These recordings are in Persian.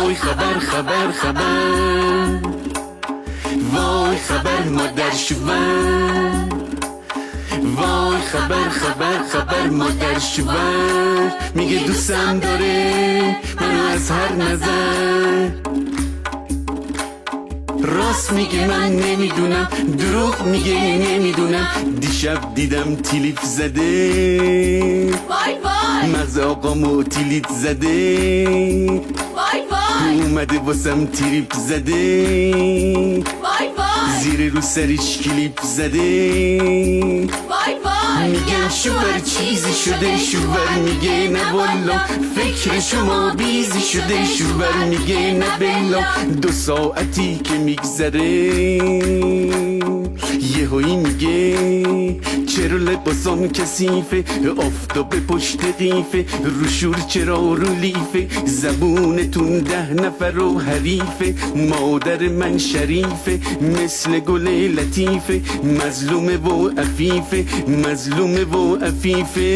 وای خبر خبر خبر، وای خبر مادر شوهر، وای خبر خبر خبر مادر شوهر، میگه دوستم داره منو از هر نظر. راست میگه من نمیدونم، دروغ میگه نمیدونم، دیشب دیدم تیلیف زده، وای وای مغز آقامو تیلیت زده، وای وای اومده واسم تریپ زده، وای وای زیر رو سرش کلیپ زده. وای وای میگم شوهر چیزی شده، شوهر میگه نه والا، فکر شما بیزی شده، شوهر میگه نه بلا. 2 ساعتی که میگذره یهویی میگه چرا لباسام کثیفه، آفتاب پشت قیفه، رو شور چرا رو لیفه، زبونتون 10 نفر و حریفه، مادر من شریفه مثل گل لطیفه، مظلومه و عفیفه، مظلومه و عفیفه.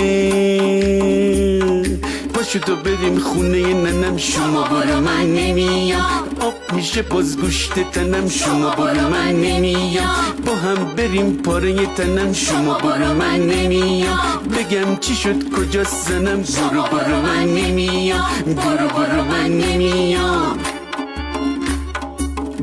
پاشو تو بریم خونه ننم، شما برو من نمیام، آب میشه باز گوشت تنم، شما برو من نمیام، با هم بریم پاره تنم، شما برو من نمیام، بگم چی شد کجاست زنم، برو من نمیام، برو من نمیام.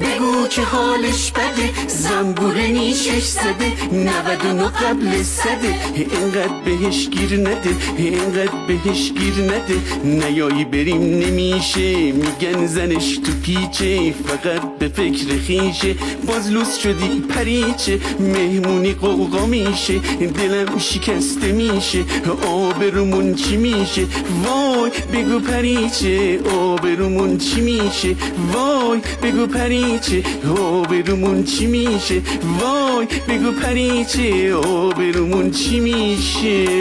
بگو که حالش بده، زنبور نیشش زده، 99 قبل صده، اینقدر بهش گیر نده، اینقدر بهش گیر نده، نیایی بریم نمیشه، میگن زنش تو پیچه، فقط به فکر خیشه، باز لوس شدی پریچه، مهمونی قوقا میشه، دلم شکسته میشه، آبرومون چی میشه، وای بگو پریچه، آبرومون چی میشه، وای بگو پریچه، آبرومون چی میشه، وای بگو پریچه، آبرومون چی میشه.